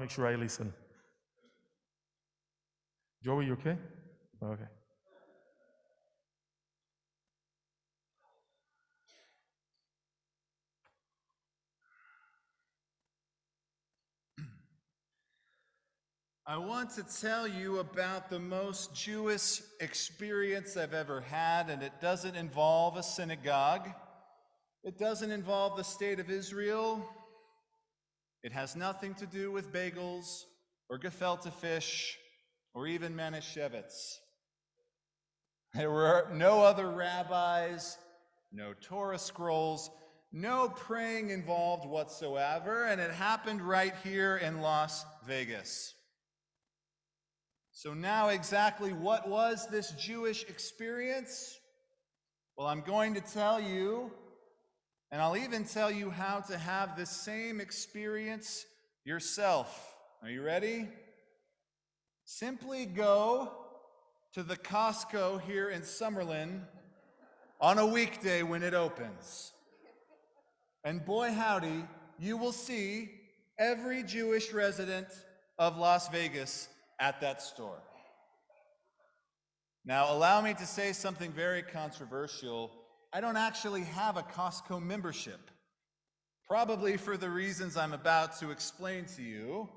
make sure I listen. Joey, you okay? Okay. I want to tell you about the most Jewish experience I've ever had, and it doesn't involve a synagogue. It doesn't involve the state of Israel. It has nothing to do with bagels or gefilte fish or even Manischewitz. There were no other rabbis, no Torah scrolls, no praying involved whatsoever, and it happened right here in Las Vegas. So now exactly what was this Jewish experience? Well, I'm going to tell you, and I'll even tell you how to have the same experience yourself. Are you ready? Simply go to the Costco here in Summerlin on a weekday when it opens. And boy howdy, you will see every Jewish resident of Las Vegas at that store. Now, allow me to say something very controversial. I don't actually have a Costco membership, probably for the reasons I'm about to explain to you.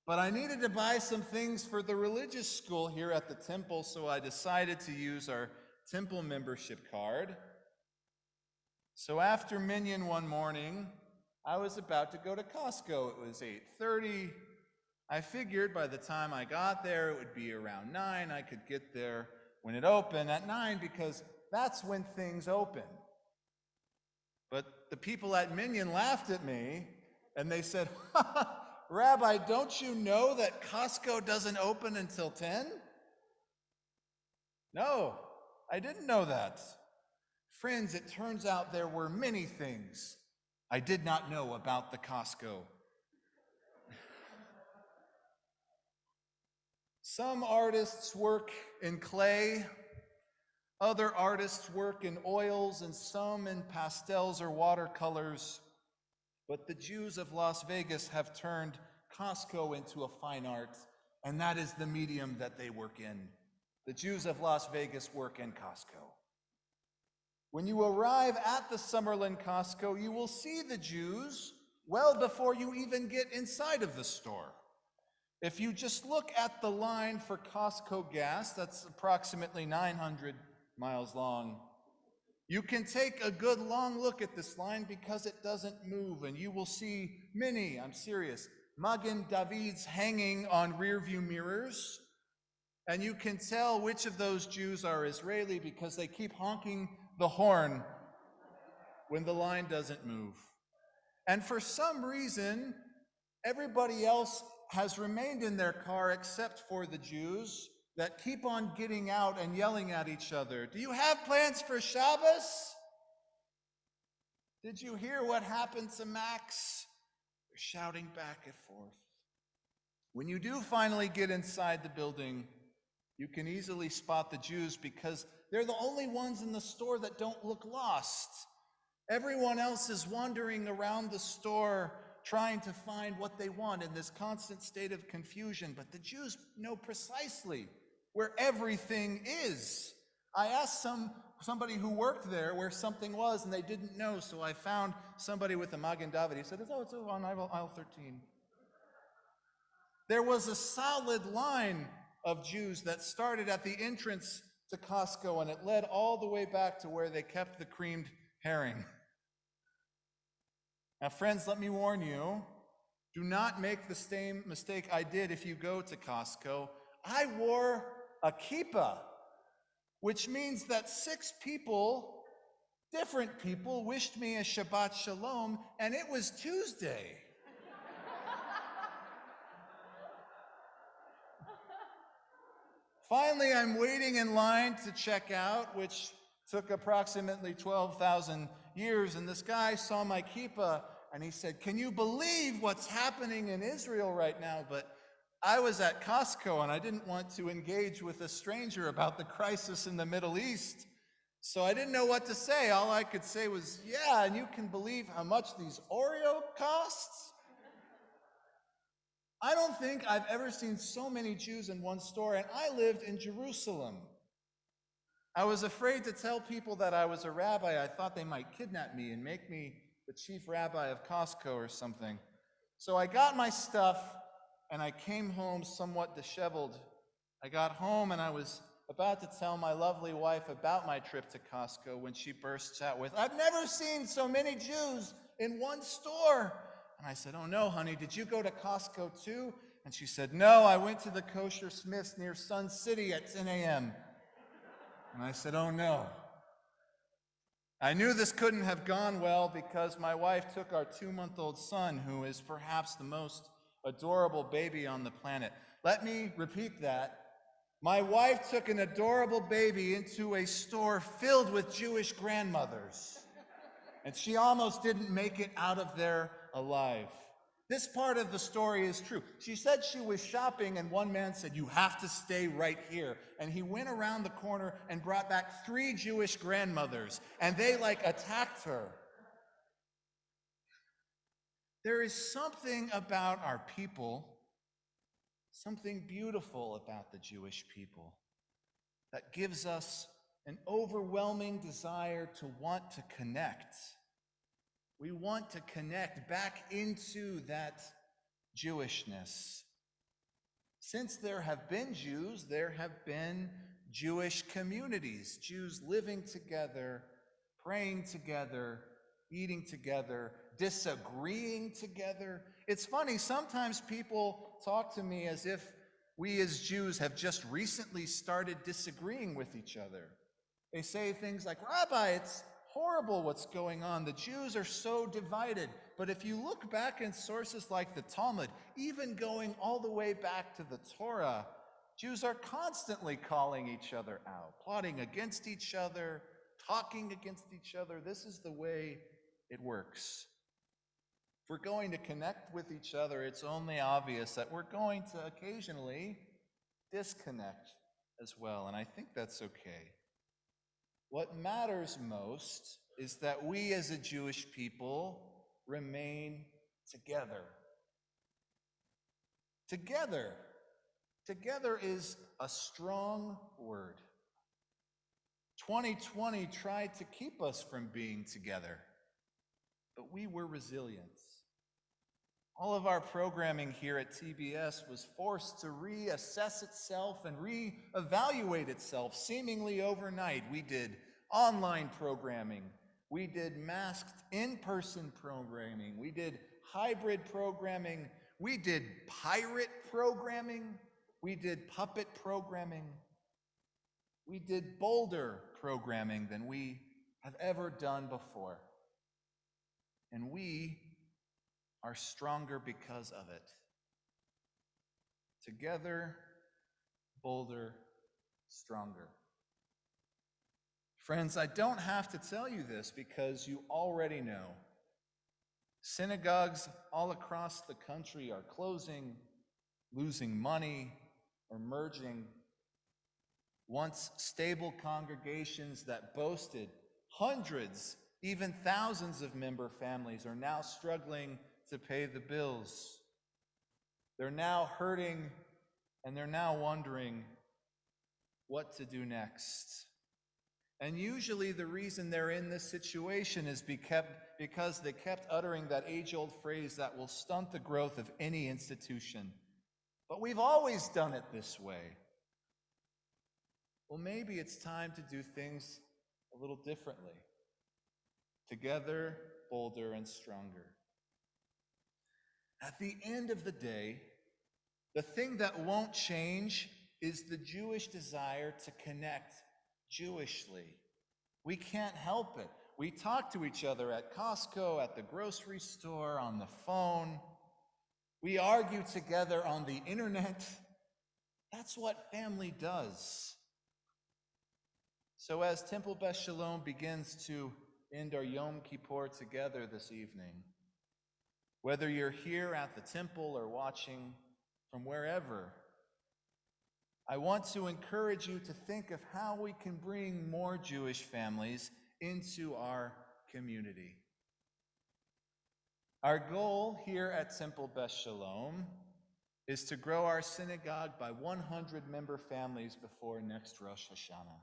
But I needed to buy some things for the religious school here at the temple, so I decided to use our temple membership card. So after Minyan one morning, I was about to go to Costco. It was 8:30. I figured by the time I got there, it would be around 9. I could get there when it opened at 9 because that's when things open. But the people at Minyan laughed at me and they said, Rabbi, don't you know that Costco doesn't open until 10? No, I didn't know that. Friends, it turns out there were many things I did not know about the Costco. Some artists work in clay, other artists work in oils, and some in pastels or watercolors. But the Jews of Las Vegas have turned Costco into a fine art, and that is the medium that they work in. The Jews of Las Vegas work in Costco. When you arrive at the Summerlin Costco, you will see the Jews well before you even get inside of the store. If you just look at the line for Costco gas, that's approximately 900 miles long, you can take a good long look at this line because it doesn't move, and you will see many, I'm serious, Magen Davids hanging on rearview mirrors, and you can tell which of those Jews are Israeli because they keep honking the horn when the line doesn't move. And for some reason, everybody else has remained in their car except for the Jews that keep on getting out and yelling at each other. Do you have plans for Shabbos? Did you hear what happened to Max? They're shouting back and forth. When you do finally get inside the building, you can easily spot the Jews because they're the only ones in the store that don't look lost. Everyone else is wandering around the store trying to find what they want in this constant state of confusion, but the Jews know precisely where everything is. I asked somebody who worked there where something was, and they didn't know, so I found somebody with a Magen David. He said, it's on aisle 13. There was a solid line of Jews that started at the entrance to Costco, and it led all the way back to where they kept the creamed herring. Now, friends, let me warn you, do not make the same mistake I did if you go to Costco. I wore a kippah, which means that 6 people, different people, wished me a Shabbat Sholom, and it was Tuesday. Finally, I'm waiting in line to check out, which took approximately 12,000 years, and this guy saw my kippah, and he said, can you believe what's happening in Israel right now? But I was at Costco, and I didn't want to engage with a stranger about the crisis in the Middle East, so I didn't know what to say. All I could say was, yeah, and you can believe how much these Oreo costs? I don't think I've ever seen so many Jews in one store, and I lived in Jerusalem. I was afraid to tell people that I was a rabbi. I thought they might kidnap me and make me the chief rabbi of Costco or something. So I got my stuff, and I came home somewhat disheveled. I got home, and I was about to tell my lovely wife about my trip to Costco when she bursts out with, "I've never seen so many Jews in one store." And I said, "Oh no, honey, did you go to Costco too?" And she said, "No, I went to the Kosher Smith's near Sun City at 10 a.m. And I said, "Oh no." I knew this couldn't have gone well because my wife took our 2-month-old son, who is perhaps the most adorable baby on the planet. Let me repeat that. My wife took an adorable baby into a store filled with Jewish grandmothers, and she almost didn't make it out of there alive. This part of the story is true. She said she was shopping, and one man said, "You have to stay right here." And he went around the corner and brought back 3 Jewish grandmothers, and they attacked her. There is something about our people, something beautiful about the Jewish people, that gives us an overwhelming desire to want to connect. We want to connect back into that Jewishness. Since there have been Jews, there have been Jewish communities, Jews living together, praying together, eating together, disagreeing together. It's funny, sometimes people talk to me as if we as Jews have just recently started disagreeing with each other. They say things like, "Rabbi, it's horrible what's going on. The Jews are so divided." But if you look back in sources like the Talmud, even going all the way back to the Torah, Jews are constantly calling each other out, plotting against each other, talking against each other. This is the way it works. If we're going to connect with each other, it's only obvious that we're going to occasionally disconnect as well, and I think that's okay. What matters most is that we as a Jewish people remain together. Together. Together is a strong word. 2020 tried to keep us from being together, but we were resilient. All of our programming here at TBS was forced to reassess itself and reevaluate itself seemingly overnight. We did online programming. We did masked in-person programming. We did hybrid programming. We did pirate programming. We did puppet programming. We did bolder programming than we have ever done before. And we are stronger because of it. Together, bolder, stronger. Friends, I don't have to tell you this because you already know. Synagogues all across the country are closing, losing money, or merging. Once stable congregations that boasted hundreds, even thousands of member families are now struggling to pay the bills. They're now hurting, and they're now wondering what to do next. And usually the reason they're in this situation is because they kept uttering that age-old phrase that will stunt the growth of any institution. But we've always done it this way. Well, maybe it's time to do things a little differently. Together, bolder, and stronger. At the end of the day, the thing that won't change is the Jewish desire to connect Jewishly. We can't help it. We talk to each other at Costco, at the grocery store, on the phone. We argue together on the internet. That's what family does. So as Temple Beth Sholom begins to end our Yom Kippur together this evening, whether you're here at the temple or watching from wherever, I want to encourage you to think of how we can bring more Jewish families into our community. Our goal here at Temple Beth Sholom is to grow our synagogue by 100-member families before next Rosh Hashanah.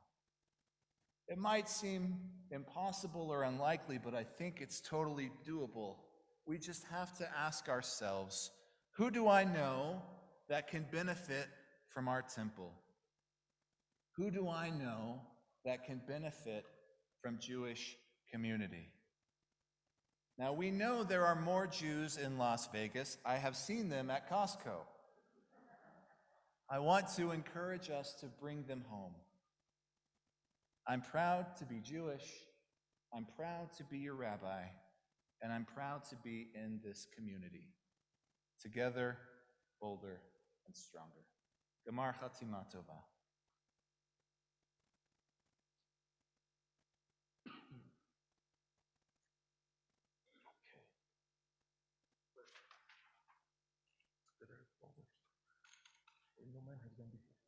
It might seem impossible or unlikely, but I think it's totally doable. We just have to ask ourselves, who do I know that can benefit from our temple? Who do I know that can benefit from Jewish community? Now, we know there are more Jews in Las Vegas. I have seen them at Costco. I want to encourage us to bring them home. I'm proud to be Jewish. I'm proud to be your rabbi. And I'm proud to be in this community. Together, bolder and stronger. Gemar Chatima Tova. No man has done before.